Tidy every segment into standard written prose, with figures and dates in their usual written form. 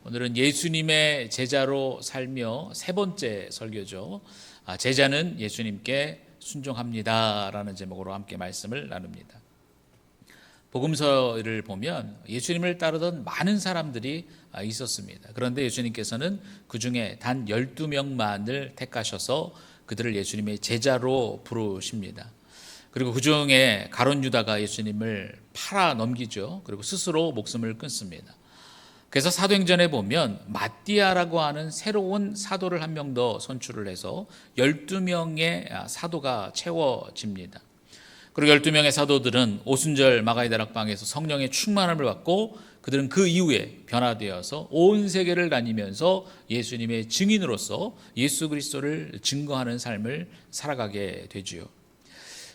오늘은 예수님의 제자로 살며 세 번째 설교죠. 제자는 예수님께 순종합니다라는 제목으로 함께 말씀을 나눕니다. 복음서를 보면 예수님을 따르던 많은 사람들이 있었습니다. 그런데 예수님께서는 그 중에 단 12명만을 택하셔서 그들을 예수님의 제자로 부르십니다. 그리고 그 중에 가룟 유다가 예수님을 팔아 넘기죠. 그리고 스스로 목숨을 끊습니다. 그래서 사도행전에 보면 마띠아라고 하는 새로운 사도를 한 명 더 선출을 해서 12명의 사도가 채워집니다. 그리고 12명의 사도들은 오순절 마가의 다락방에서 성령의 충만함을 받고 그들은 그 이후에 변화되어서 온 세계를 다니면서 예수님의 증인으로서 예수 그리스도를 증거하는 삶을 살아가게 되지요.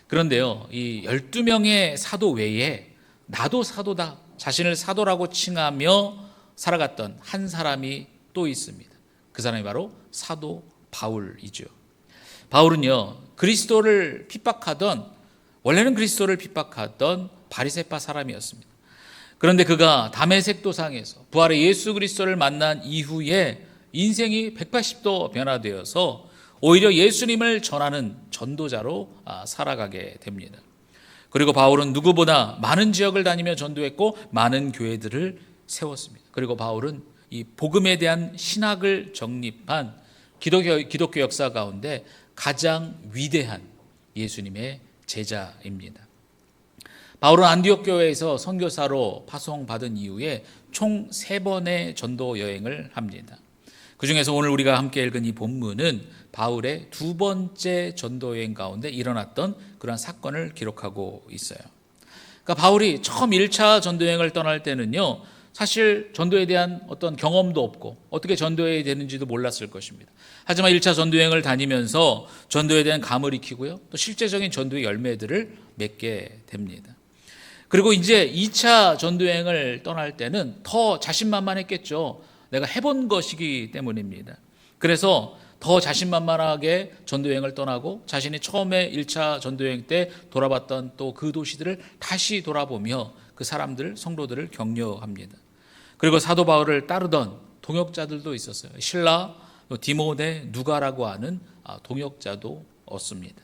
그런데요, 이 12명의 사도 외에 나도 사도다, 자신을 사도라고 칭하며 살아갔던 한 사람이 또 있습니다. 그 사람이 바로 사도 바울이죠. 바울은요, 원래는 그리스도를 핍박하던 바리새파 사람이었습니다. 그런데 그가 다메섹 도상에서 부활의 예수 그리스도를 만난 이후에 인생이 180도 변화되어서 오히려 예수님을 전하는 전도자로 살아가게 됩니다. 그리고 바울은 누구보다 많은 지역을 다니며 전도했고 많은 교회들을 세웠습니다. 그리고 바울은 이 복음에 대한 신학을 정립한 기독교 역사 가운데 가장 위대한 예수님의 제자입니다. 바울은 안디옥 교회에서 선교사로 파송받은 이후에 총 3번의 전도 여행을 합니다. 그 중에서 오늘 우리가 함께 읽은 이 본문은 바울의 2번째 전도 여행 가운데 일어났던 그런 사건을 기록하고 있어요. 그러니까 바울이 처음 1차 전도 여행을 떠날 때는요, 사실 전도에 대한 어떤 경험도 없고 어떻게 전도해야 되는지도 몰랐을 것입니다. 하지만 1차 전도여행을 다니면서 전도에 대한 감을 익히고요, 또 실제적인 전도의 열매들을 맺게 됩니다. 그리고 이제 2차 전도여행을 떠날 때는 더 자신만만했겠죠. 내가 해본 것이기 때문입니다. 그래서 더 자신만만하게 전도여행을 떠나고 자신이 처음에 1차 전도여행 때 돌아봤던 또 그 도시들을 다시 돌아보며 그 사람들, 성도들을 격려합니다. 그리고 사도 바울을 따르던 동역자들도 있었어요. 실라, 디모데, 누가라고 하는 동역자도 얻습니다.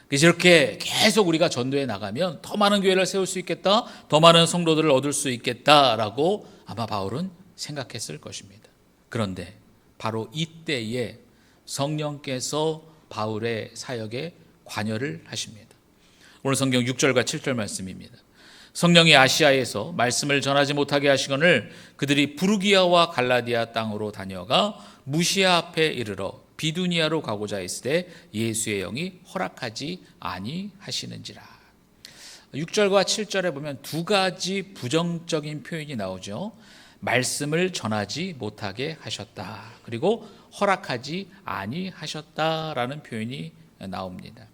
그래서 이렇게 계속 우리가 전도해 나가면 더 많은 교회를 세울 수 있겠다, 더 많은 성도들을 얻을 수 있겠다라고 아마 바울은 생각했을 것입니다. 그런데 바로 이때에 성령께서 바울의 사역에 관여를 하십니다. 오늘 성경 6절과 7절 말씀입니다. 성령이 아시아에서 말씀을 전하지 못하게 하시거늘 그들이 부르기아와 갈라디아 땅으로 다녀가 무시아 앞에 이르러 비두니아로 가고자 했을 때 예수의 영이 허락하지 아니하시는지라. 6절과 7절에 보면 두 가지 부정적인 표현이 나오죠. 말씀을 전하지 못하게 하셨다, 그리고 허락하지 아니하셨다라는 표현이 나옵니다.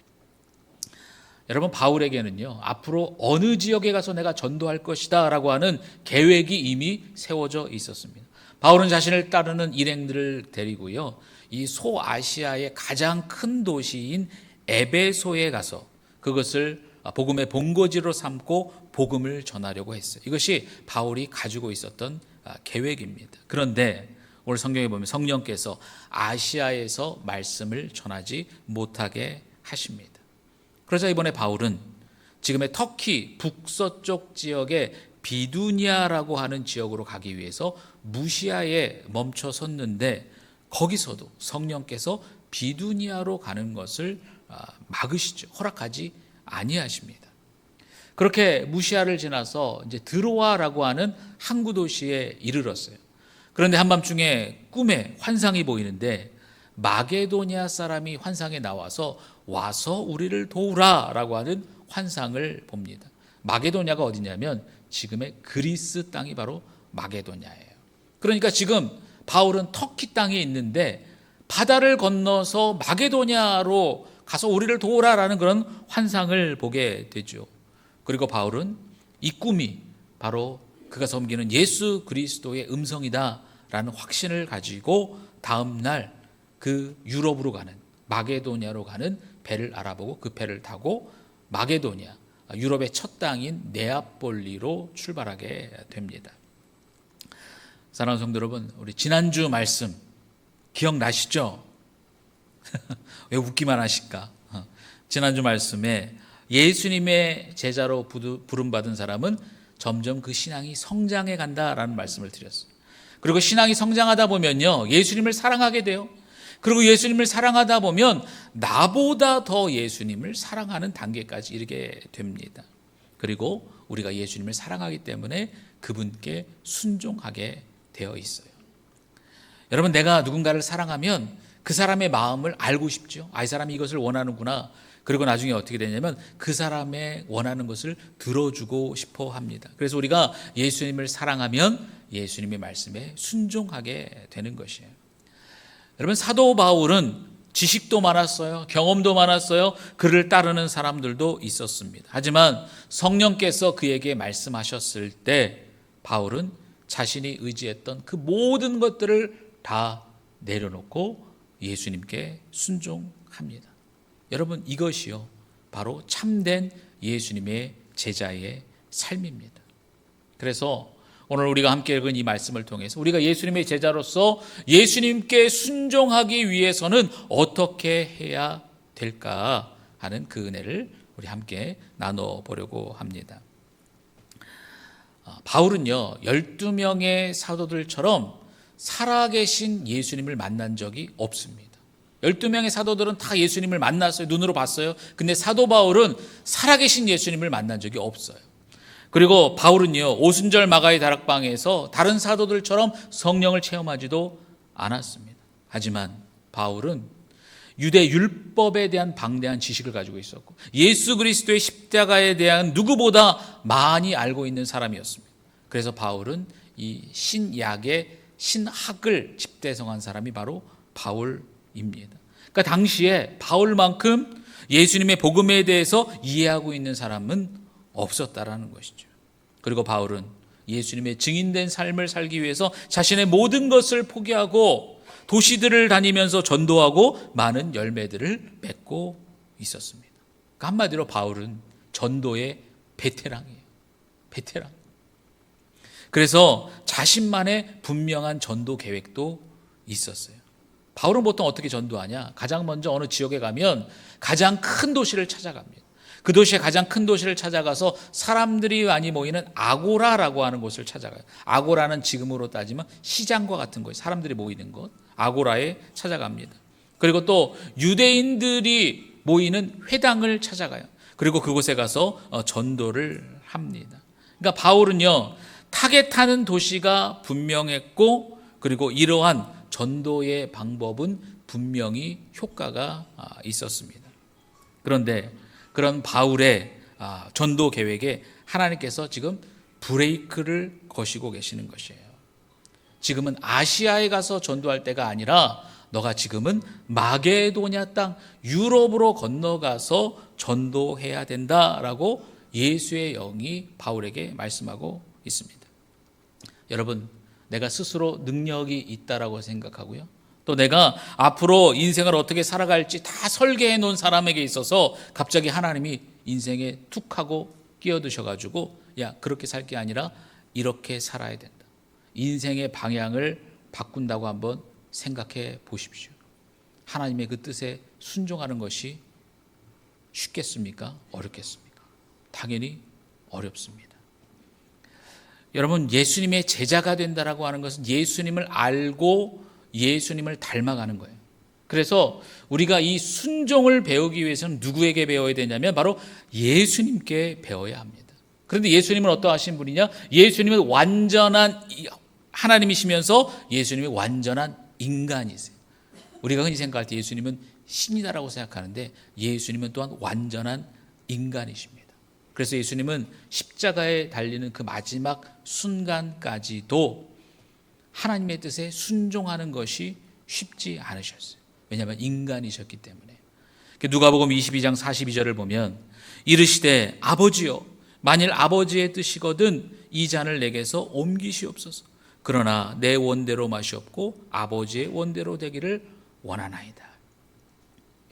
여러분, 바울에게는요, 앞으로 어느 지역에 가서 내가 전도할 것이다 라고 하는 계획이 이미 세워져 있었습니다. 바울은 자신을 따르는 일행들을 데리고요, 이 소아시아의 가장 큰 도시인 에베소에 가서 그것을 복음의 본거지로 삼고 복음을 전하려고 했어요. 이것이 바울이 가지고 있었던 계획입니다. 그런데 오늘 성경에 보면 성령께서 아시아에서 말씀을 전하지 못하게 하십니다. 그래서 이번에 바울은 지금의 터키 북서쪽 지역의 비두니아라고 하는 지역으로 가기 위해서 무시아에 멈춰 섰는데, 거기서도 성령께서 비두니아로 가는 것을 막으시죠. 허락하지 아니하십니다. 그렇게 무시아를 지나서 이제 드로아라고 하는 항구 도시에 이르렀어요. 그런데 한밤중에 꿈에 환상이 보이는데 마게도니아 사람이 환상에 나와서 와서 우리를 도우라 라고 하는 환상을 봅니다. 마게도니아가 어디냐면 지금의 그리스 땅이 바로 마게도니아예요. 그러니까 지금 바울은 터키 땅에 있는데 바다를 건너서 마게도니아로 가서 우리를 도우라 라는 그런 환상을 보게 되죠. 그리고 바울은 이 꿈이 바로 그가 섬기는 예수 그리스도의 음성이다 라는 확신을 가지고 다음 날 그 유럽으로 가는, 마게도니아로 가는 배를 알아보고 그 배를 타고 마게도니아, 유럽의 첫 땅인 네아폴리로 출발하게 됩니다. 사랑하는 성도 여러분, 우리 지난주 말씀 기억나시죠? 왜 웃기만 하실까? 지난주 말씀에 예수님의 제자로 부름받은 사람은 점점 그 신앙이 성장해 간다라는 말씀을 드렸어요. 그리고 신앙이 성장하다 보면요, 예수님을 사랑하게 돼요. 그리고 예수님을 사랑하다 보면 나보다 더 예수님을 사랑하는 단계까지 이르게 됩니다. 그리고 우리가 예수님을 사랑하기 때문에 그분께 순종하게 되어 있어요. 여러분, 내가 누군가를 사랑하면 그 사람의 마음을 알고 싶죠. 이 사람이 이것을 원하는구나. 그리고 나중에 어떻게 되냐면 그 사람의 원하는 것을 들어주고 싶어 합니다. 그래서 우리가 예수님을 사랑하면 예수님의 말씀에 순종하게 되는 것이에요. 여러분, 사도 바울은 지식도 많았어요. 경험도 많았어요. 그를 따르는 사람들도 있었습니다. 하지만 성령께서 그에게 말씀하셨을 때 바울은 자신이 의지했던 그 모든 것들을 다 내려놓고 예수님께 순종합니다. 여러분, 이것이요 바로 참된 예수님의 제자의 삶입니다. 그래서 오늘 우리가 함께 읽은 이 말씀을 통해서 우리가 예수님의 제자로서 예수님께 순종하기 위해서는 어떻게 해야 될까 하는 그 은혜를 우리 함께 나눠보려고 합니다. 바울은요 12명의 사도들처럼 살아계신 예수님을 만난 적이 없습니다. 12명의 사도들은 다 예수님을 만났어요. 눈으로 봤어요. 근데 사도 바울은 살아계신 예수님을 만난 적이 없어요. 그리고 바울은요 오순절 마가의 다락방에서 다른 사도들처럼 성령을 체험하지도 않았습니다. 하지만 바울은 유대 율법에 대한 방대한 지식을 가지고 있었고 예수 그리스도의 십자가에 대한 누구보다 많이 알고 있는 사람이었습니다. 그래서 바울은 이 신약의 신학을 집대성한 사람이 바로 바울입니다. 그러니까 당시에 바울만큼 예수님의 복음에 대해서 이해하고 있는 사람은 없었다라는 것이죠. 그리고 바울은 예수님의 증인된 삶을 살기 위해서 자신의 모든 것을 포기하고 도시들을 다니면서 전도하고 많은 열매들을 맺고 있었습니다. 그러니까 한마디로 바울은 전도의 베테랑이에요. 베테랑. 그래서 자신만의 분명한 전도 계획도 있었어요. 바울은 보통 어떻게 전도하냐? 가장 먼저 어느 지역에 가면 가장 큰 도시를 찾아갑니다. 그 도시의 가장 큰 도시를 찾아가서 사람들이 많이 모이는 아고라라고 하는 곳을 찾아가요. 아고라는 지금으로 따지면 시장과 같은 거예요. 사람들이 모이는 곳. 아고라에 찾아갑니다. 그리고 또 유대인들이 모이는 회당을 찾아가요. 그리고 그곳에 가서 전도를 합니다. 그러니까 바울은요 타겟하는 도시가 분명했고 그리고 이러한 전도의 방법은 분명히 효과가 있었습니다. 그런데 그런 바울의 전도 계획에 하나님께서 지금 브레이크를 거시고 계시는 것이에요. 지금은 아시아에 가서 전도할 때가 아니라 너가 지금은 마게도냐 땅 유럽으로 건너가서 전도해야 된다라고 예수의 영이 바울에게 말씀하고 있습니다. 여러분, 내가 스스로 능력이 있다라고 생각하고요. 또 내가 앞으로 인생을 어떻게 살아갈지 다 설계해 놓은 사람에게 있어서 갑자기 하나님이 인생에 툭 하고 끼어드셔가지고 야, 그렇게 살 게 아니라 이렇게 살아야 된다. 인생의 방향을 바꾼다고 한번 생각해 보십시오. 하나님의 그 뜻에 순종하는 것이 쉽겠습니까? 어렵겠습니까? 당연히 어렵습니다. 여러분, 예수님의 제자가 된다라고 하는 것은 예수님을 알고 예수님을 닮아가는 거예요. 그래서 우리가 이 순종을 배우기 위해서는 누구에게 배워야 되냐면 바로 예수님께 배워야 합니다. 그런데 예수님은 어떠하신 분이냐? 예수님은 완전한 하나님이시면서 예수님이 완전한 인간이세요. 우리가 흔히 생각할 때 예수님은 신이다라고 생각하는데 예수님은 또한 완전한 인간이십니다. 그래서 예수님은 십자가에 달리는 그 마지막 순간까지도 하나님의 뜻에 순종하는 것이 쉽지 않으셨어요. 왜냐하면 인간이셨기 때문에. 누가복음 22장 42절을 보면 이르시되 아버지여 만일 아버지의 뜻이거든 이 잔을 내게서 옮기시옵소서. 그러나 내 원대로 마시옵고 아버지의 원대로 되기를 원하나이다.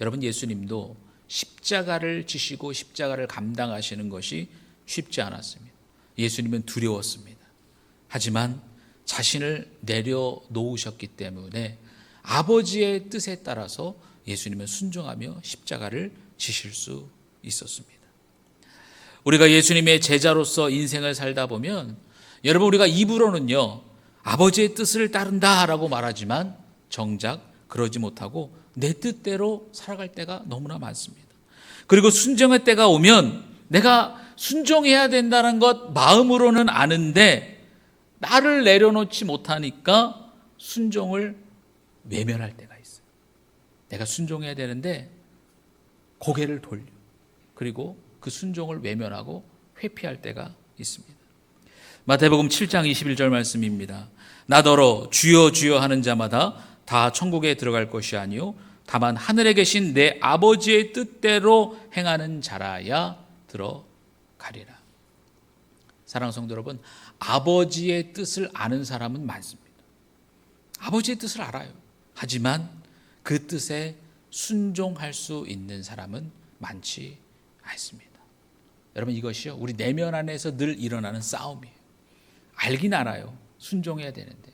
여러분, 예수님도 십자가를 지시고 십자가를 감당하시는 것이 쉽지 않았습니다. 예수님은 두려웠습니다. 하지만 자신을 내려놓으셨기 때문에 아버지의 뜻에 따라서 예수님은 순종하며 십자가를 지실 수 있었습니다. 우리가 예수님의 제자로서 인생을 살다 보면 여러분, 우리가 입으로는요 아버지의 뜻을 따른다라고 말하지만 정작 그러지 못하고 내 뜻대로 살아갈 때가 너무나 많습니다. 그리고 순종의 때가 오면 내가 순종해야 된다는 것 마음으로는 아는데 나를 내려놓지 못하니까 순종을 외면할 때가 있어요. 내가 순종해야 되는데 고개를 돌려, 그리고 그 순종을 외면하고 회피할 때가 있습니다. 마태복음 7장 21절 말씀입니다. 나더러 주여 주여 하는 자마다 다 천국에 들어갈 것이 아니요 다만 하늘에 계신 내 아버지의 뜻대로 행하는 자라야 들어가리라. 사랑하는 성도 여러분, 아버지의 뜻을 아는 사람은 많습니다. 아버지의 뜻을 알아요. 하지만 그 뜻에 순종할 수 있는 사람은 많지 않습니다. 여러분, 이것이요 우리 내면 안에서 늘 일어나는 싸움이에요. 알긴 알아요. 순종해야 되는데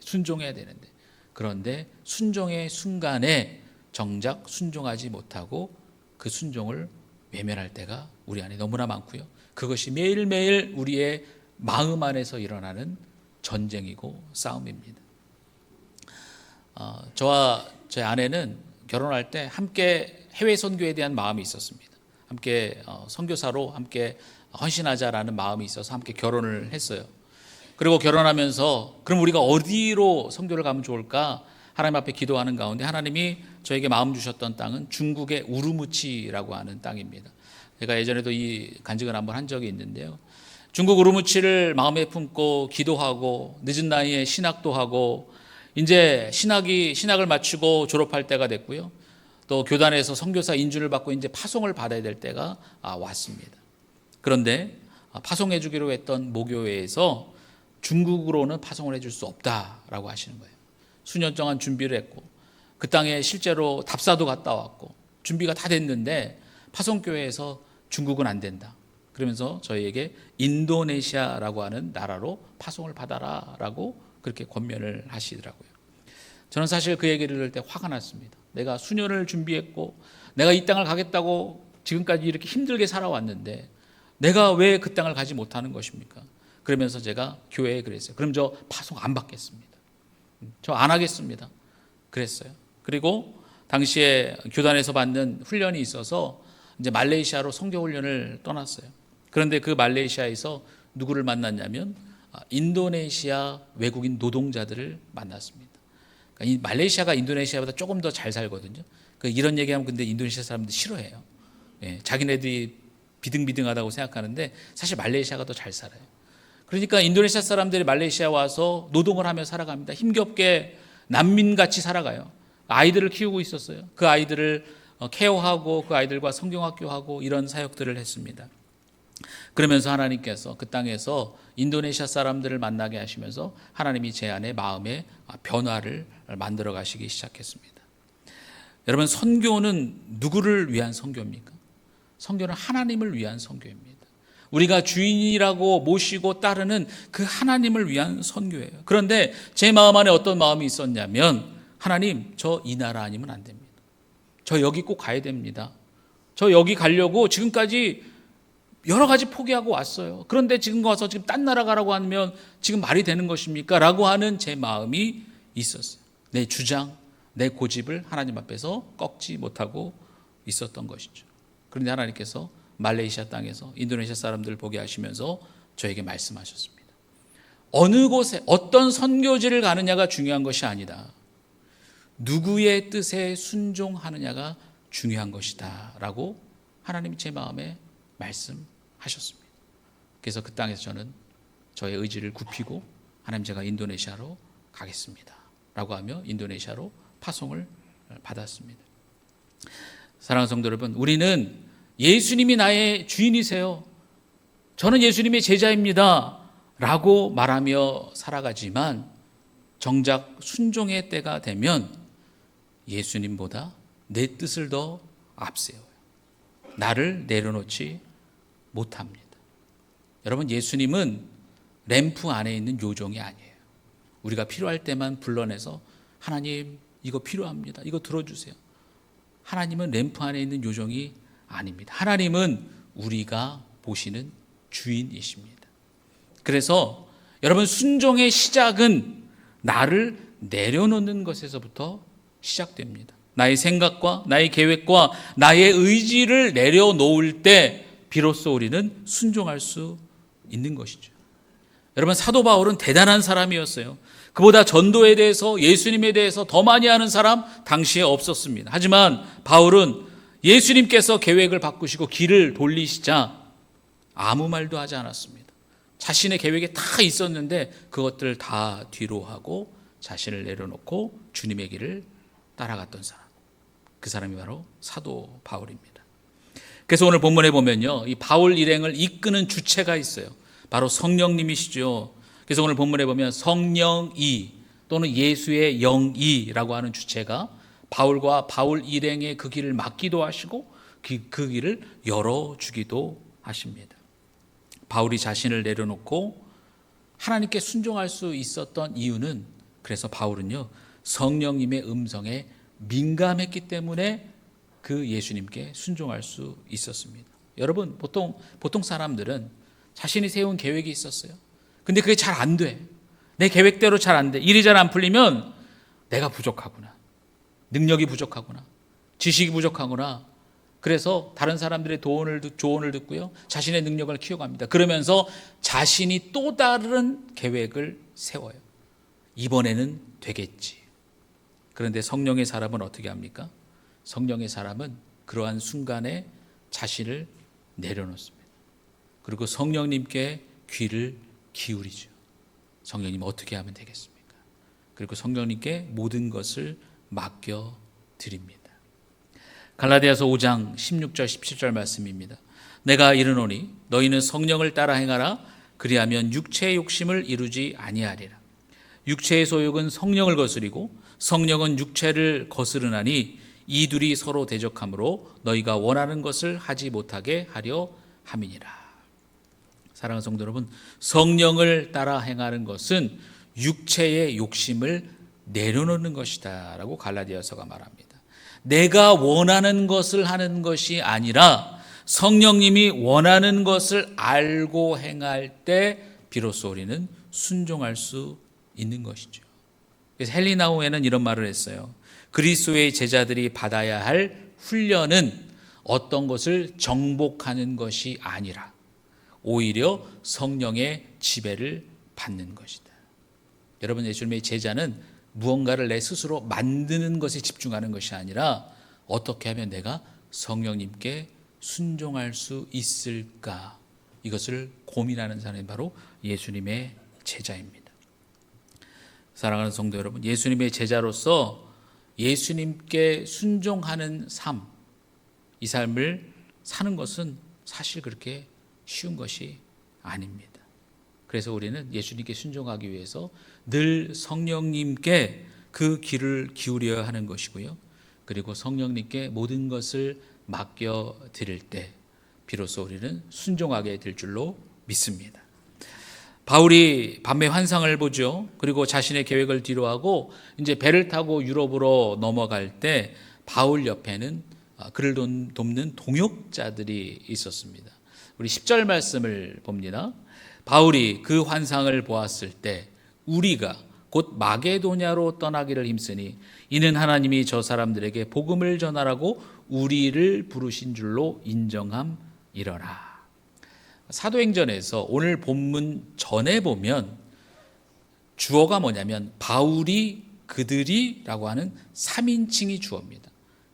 그런데 순종의 순간에 정작 순종하지 못하고 그 순종을 외면할 때가 우리 안에 너무나 많고요. 그것이 매일매일 우리의 마음 안에서 일어나는 전쟁이고 싸움입니다. 저와 제 아내는 결혼할 때 함께 해외 선교에 대한 마음이 있었습니다. 함께 선교사로 함께 헌신하자라는 마음이 있어서 함께 결혼을 했어요. 그리고 결혼하면서 그럼 우리가 어디로 선교를 가면 좋을까 하나님 앞에 기도하는 가운데 하나님이 저에게 마음 주셨던 땅은 중국의 우르무치라고 하는 땅입니다. 제가 예전에도 이 간증을 한번 한 적이 있는데요. 중국 우르무치를 마음에 품고 기도하고 늦은 나이에 신학도 하고 이제 신학을 마치고 졸업할 때가 됐고요. 또 교단에서 선교사 인준을 받고 이제 파송을 받아야 될 때가 왔습니다. 그런데 파송해 주기로 했던 모교회에서 중국으로는 파송을 해줄 수 없다라고 하시는 거예요. 수년 동안 준비를 했고 그 땅에 실제로 답사도 갔다 왔고 준비가 다 됐는데 파송교회에서 중국은 안 된다. 그러면서 저희에게 인도네시아라고 하는 나라로 파송을 받아라라고 그렇게 권면을 하시더라고요. 저는 사실 그 얘기를 들을 때 화가 났습니다. 내가 수년을 준비했고 내가 이 땅을 가겠다고 지금까지 이렇게 힘들게 살아왔는데 내가 왜 그 땅을 가지 못하는 것입니까? 그러면서 제가 교회에 그랬어요. 그럼 저 파송 안 받겠습니다. 저 안 하겠습니다. 그랬어요. 그리고 당시에 교단에서 받는 훈련이 있어서 이제 말레이시아로 선교 훈련을 떠났어요. 그런데 그 말레이시아에서 누구를 만났냐면 인도네시아 외국인 노동자들을 만났습니다. 그러니까 이 말레이시아가 인도네시아보다 조금 더 잘 살거든요. 이런 얘기하면 근데 인도네시아 사람들 싫어해요. 예, 자기네들이 비등비등하다고 생각하는데 사실 말레이시아가 더 잘 살아요. 그러니까 인도네시아 사람들이 말레이시아 와서 노동을 하며 살아갑니다. 힘겹게 난민같이 살아가요. 아이들을 키우고 있었어요. 그 아이들을 케어하고 그 아이들과 성경학교하고 이런 사역들을 했습니다. 그러면서 하나님께서 그 땅에서 인도네시아 사람들을 만나게 하시면서 하나님이 제 안에 마음의 변화를 만들어 가시기 시작했습니다. 여러분, 선교는 누구를 위한 선교입니까? 선교는 하나님을 위한 선교입니다. 우리가 주인이라고 모시고 따르는 그 하나님을 위한 선교예요. 그런데 제 마음 안에 어떤 마음이 있었냐면 하나님, 저 이 나라 아니면 안 됩니다. 저 여기 꼭 가야 됩니다. 저 여기 가려고 지금까지 여러 가지 포기하고 왔어요. 그런데 지금 와서 지금 딴 나라 가라고 하면 지금 말이 되는 것입니까? 라고 하는 제 마음이 있었어요. 내 주장, 내 고집을 하나님 앞에서 꺾지 못하고 있었던 것이죠. 그런데 하나님께서 말레이시아 땅에서 인도네시아 사람들을 보게 하시면서 저에게 말씀하셨습니다. 어느 곳에 어떤 선교지를 가느냐가 중요한 것이 아니다. 누구의 뜻에 순종하느냐가 중요한 것이다 라고 하나님이 제 마음에 말씀하셨습니다. 그래서 그 땅에서 저는 저의 의지를 굽히고 하나님, 제가 인도네시아로 가겠습니다 라고 하며 인도네시아로 파송을 받았습니다. 사랑하는 성도 여러분, 우리는 예수님이 나의 주인이세요, 저는 예수님의 제자입니다 라고 말하며 살아가지만 정작 순종의 때가 되면 예수님보다 내 뜻을 더 앞세워요. 나를 내려놓지 못합니다. 여러분, 예수님은 램프 안에 있는 요정이 아니에요. 우리가 필요할 때만 불러내서 하나님 이거 필요합니다. 이거 들어주세요. 하나님은 램프 안에 있는 요정이 아닙니다. 하나님은 우리가 보시는 주인이십니다. 그래서 여러분, 순종의 시작은 나를 내려놓는 것에서부터 시작됩니다. 나의 생각과 나의 계획과 나의 의지를 내려놓을 때 비로소 우리는 순종할 수 있는 것이죠. 여러분, 사도 바울은 대단한 사람이었어요. 그보다 전도에 대해서, 예수님에 대해서 더 많이 아는 사람 당시에 없었습니다. 하지만 바울은 예수님께서 계획을 바꾸시고 길을 돌리시자 아무 말도 하지 않았습니다. 자신의 계획에 다 있었는데 그것들 다 뒤로 하고 자신을 내려놓고 주님의 길을 따라갔던 사람, 그 사람이 바로 사도 바울입니다. 그래서 오늘 본문에 보면요, 이 바울 일행을 이끄는 주체가 있어요. 바로 성령님이시죠. 그래서 오늘 본문에 보면 성령이 또는 예수의 영이라고 하는 주체가 바울과 바울 일행의 그 길을 막기도 하시고 그 길을 열어주기도 하십니다. 바울이 자신을 내려놓고 하나님께 순종할 수 있었던 이유는, 그래서 바울은요, 성령님의 음성에 민감했기 때문에 그 예수님께 순종할 수 있었습니다. 여러분, 보통 사람들은 자신이 세운 계획이 있었어요. 근데 그게 잘 안 돼. 내 계획대로 잘 안 돼. 일이 잘 안 풀리면 내가 부족하구나, 능력이 부족하구나, 지식이 부족하구나. 그래서 다른 사람들의 조언을 듣고요, 자신의 능력을 키워갑니다. 그러면서 자신이 또 다른 계획을 세워요. 이번에는 되겠지. 그런데 성령의 사람은 어떻게 합니까? 성령의 사람은 그러한 순간에 자신을 내려놓습니다. 그리고 성령님께 귀를 기울이죠. 성령님 어떻게 하면 되겠습니까? 그리고 성령님께 모든 것을 맡겨드립니다. 갈라디아서 5장 16절 17절 말씀입니다. 내가 이르노니 너희는 성령을 따라 행하라. 그리하면 육체의 욕심을 이루지 아니하리라. 육체의 소욕은 성령을 거스리고 성령은 육체를 거스르나니 이 둘이 서로 대적하므로 너희가 원하는 것을 하지 못하게 하려 함이니라. 사랑하는 성도 여러분, 성령을 따라 행하는 것은 육체의 욕심을 내려놓는 것이다 라고 갈라디아서가 말합니다. 내가 원하는 것을 하는 것이 아니라 성령님이 원하는 것을 알고 행할 때 비로소 우리는 순종할 수 있는 것이죠. 그래서 헬리나우에는 이런 말을 했어요. 그리스도의 제자들이 받아야 할 훈련은 어떤 것을 정복하는 것이 아니라 오히려 성령의 지배를 받는 것이다. 여러분, 예수님의 제자는 무언가를 내 스스로 만드는 것에 집중하는 것이 아니라 어떻게 하면 내가 성령님께 순종할 수 있을까, 이것을 고민하는 사람이 바로 예수님의 제자입니다. 사랑하는 성도 여러분, 예수님의 제자로서 예수님께 순종하는 삶, 이 삶을 사는 것은 사실 그렇게 쉬운 것이 아닙니다. 그래서 우리는 예수님께 순종하기 위해서 늘 성령님께 그 귀를 기울여야 하는 것이고요. 그리고 성령님께 모든 것을 맡겨드릴 때 비로소 우리는 순종하게 될 줄로 믿습니다. 바울이 밤에 환상을 보죠. 그리고 자신의 계획을 뒤로하고 이제 배를 타고 유럽으로 넘어갈 때 바울 옆에는 그를 돕는 동역자들이 있었습니다. 우리 10절 말씀을 봅니다. 바울이 그 환상을 보았을 때 우리가 곧 마게도냐로 떠나기를 힘쓰니 이는 하나님이 저 사람들에게 복음을 전하라고 우리를 부르신 줄로 인정함이러라. 사도행전에서 오늘 본문 전에 보면 주어가 뭐냐면 바울이 그들이라고 하는 3인칭이 주어입니다.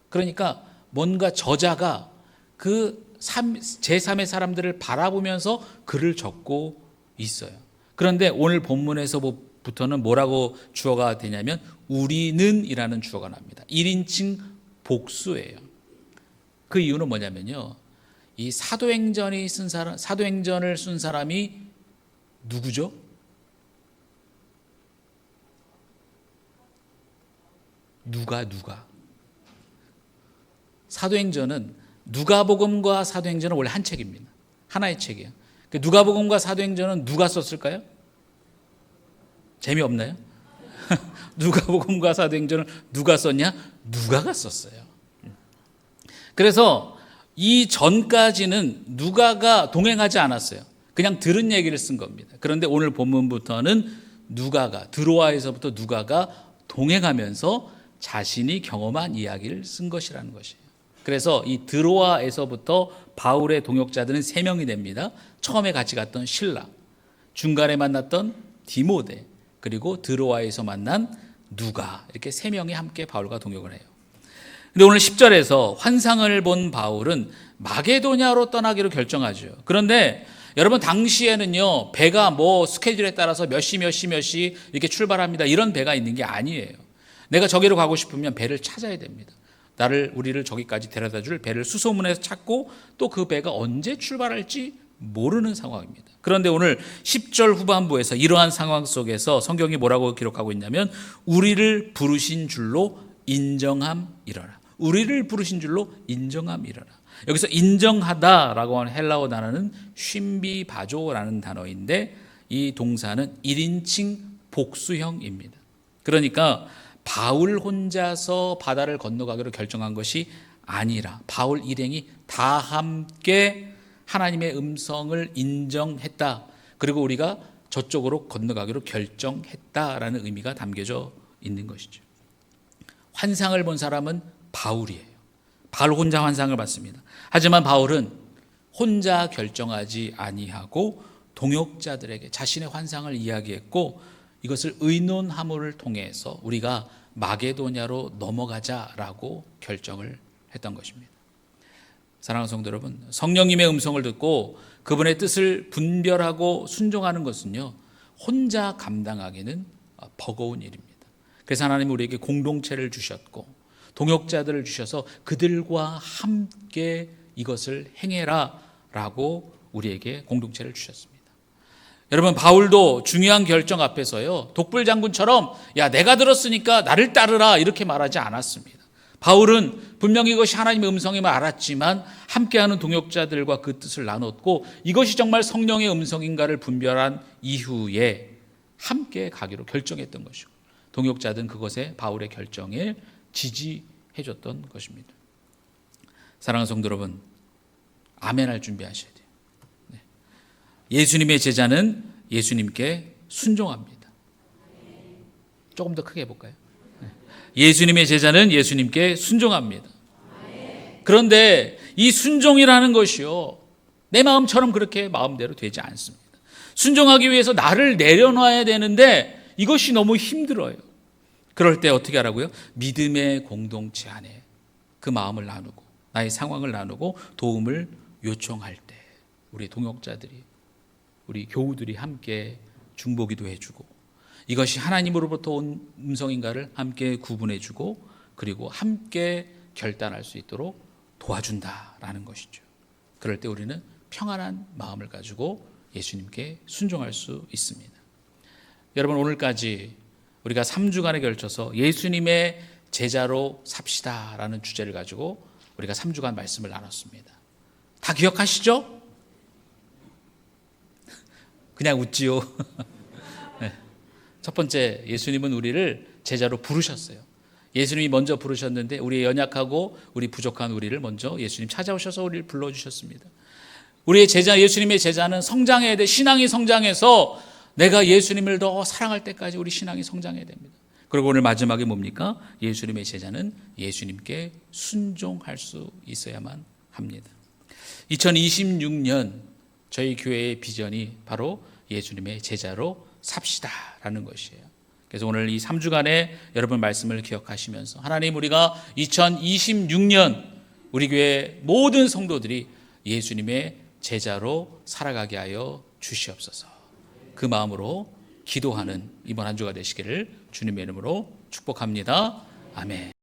그러니까 뭔가 저자가 그 제3의 사람들을 바라보면서 글을 적고 있어요. 그런데 오늘 본문에서부터는 뭐라고 주어가 되냐면 우리는 이라는 주어가 납니다. 1인칭 복수예요. 그 이유는 뭐냐면요, 이 사도행전을 쓴 사람이 누구죠? 누가 사도행전은 누가복음과 사도행전은 원래 한 책입니다. 하나의 책이에요. 누가복음과 사도행전은 누가 썼을까요? 재미없나요? 누가복음과 사도행전을 누가 썼냐? 누가가 썼어요. 그래서 이 전까지는 누가가 동행하지 않았어요. 그냥 들은 얘기를 쓴 겁니다. 그런데 오늘 본문부터는 누가가, 드로아에서부터 누가가 동행하면서 자신이 경험한 이야기를 쓴 것이라는 것이에요. 그래서 이 드로아에서부터 바울의 동역자들은 3명이 됩니다. 처음에 같이 갔던 실라, 중간에 만났던 디모데, 그리고 드로아에서 만난 누가, 이렇게 3명이 함께 바울과 동역을 해요. 근데 오늘 10절에서 환상을 본 바울은 마게도냐로 떠나기로 결정하죠. 그런데 여러분, 당시에는요, 배가 뭐 스케줄에 따라서 몇 시 이렇게 출발합니다, 이런 배가 있는 게 아니에요. 내가 저기로 가고 싶으면 배를 찾아야 됩니다. 우리를 저기까지 데려다 줄 배를 수소문해서 찾고 또 그 배가 언제 출발할지 모르는 상황입니다. 그런데 오늘 10절 후반부에서 이러한 상황 속에서 성경이 뭐라고 기록하고 있냐면, 우리를 부르신 줄로 인정함이러라. 우리를 부르신 줄로 인정함이러라. 여기서 인정하다라고 하는 헬라어 단어는 쉼비바조라는 단어인데, 이 동사는 1인칭 복수형입니다. 그러니까 바울 혼자서 바다를 건너가기로 결정한 것이 아니라 바울 일행이 다 함께 하나님의 음성을 인정했다. 그리고 우리가 저쪽으로 건너가기로 결정했다라는 의미가 담겨져 있는 것이죠. 환상을 본 사람은 바울이에요. 바울 혼자 환상을 봤습니다. 하지만 바울은 혼자 결정하지 아니하고 동역자들에게 자신의 환상을 이야기했고, 이것을 의논함을 통해서 우리가 마게도냐로 넘어가자라고 결정을 했던 것입니다. 사랑하는 성도 여러분, 성령님의 음성을 듣고 그분의 뜻을 분별하고 순종하는 것은요, 혼자 감당하기는 버거운 일입니다. 그래서 하나님은 우리에게 공동체를 주셨고 동역자들을 주셔서 그들과 함께 이것을 행해라 라고 우리에게 공동체를 주셨습니다. 여러분, 바울도 중요한 결정 앞에서요, 독불장군처럼 야, 내가 들었으니까 나를 따르라 이렇게 말하지 않았습니다. 바울은 분명히 이것이 하나님의 음성임을 알았지만 함께하는 동역자들과 그 뜻을 나눴고, 이것이 정말 성령의 음성인가를 분별한 이후에 함께 가기로 결정했던 것이고, 동역자들은 그것에 바울의 결정에 지지해 줬던 것입니다. 사랑하는 성도 여러분, 아멘할 준비하셔야 돼요. 네. 예수님의 제자는 예수님께 순종합니다. 조금 더 크게 해볼까요? 네. 예수님의 제자는 예수님께 순종합니다. 그런데 이 순종이라는 것이요, 내 마음처럼 그렇게 마음대로 되지 않습니다. 순종하기 위해서 나를 내려놔야 되는데 이것이 너무 힘들어요. 그럴 때 어떻게 하라고요? 믿음의 공동체 안에 그 마음을 나누고 나의 상황을 나누고 도움을 요청할 때 우리 동역자들이, 우리 교우들이 함께 중보기도 해주고, 이것이 하나님으로부터 온 음성인가를 함께 구분해주고, 그리고 함께 결단할 수 있도록 도와준다라는 것이죠. 그럴 때 우리는 평안한 마음을 가지고 예수님께 순종할 수 있습니다. 여러분, 오늘까지 우리가 3주간에 걸쳐서 예수님의 제자로 삽시다라는 주제를 가지고 우리가 3주간 말씀을 나눴습니다. 다 기억하시죠? 그냥 웃지요. 네. 첫 번째, 예수님은 우리를 제자로 부르셨어요. 예수님이 먼저 부르셨는데 우리의 연약하고 우리 부족한 우리를 먼저 예수님 찾아오셔서 우리를 불러주셨습니다. 우리의 제자, 예수님의 제자는 성장해야 돼. 신앙이 성장해서 내가 예수님을 더 사랑할 때까지 우리 신앙이 성장해야 됩니다. 그리고 오늘 마지막에 뭡니까? 예수님의 제자는 예수님께 순종할 수 있어야만 합니다. 2026년 저희 교회의 비전이 바로 예수님의 제자로 삽시다라는 것이에요. 그래서 오늘 이 3주간의 여러분 말씀을 기억하시면서, 하나님, 우리가 2026년 우리 교회 모든 성도들이 예수님의 제자로 살아가게 하여 주시옵소서. 그 마음으로 기도하는 이번 한 주가 되시기를 주님의 이름으로 축복합니다. 아멘.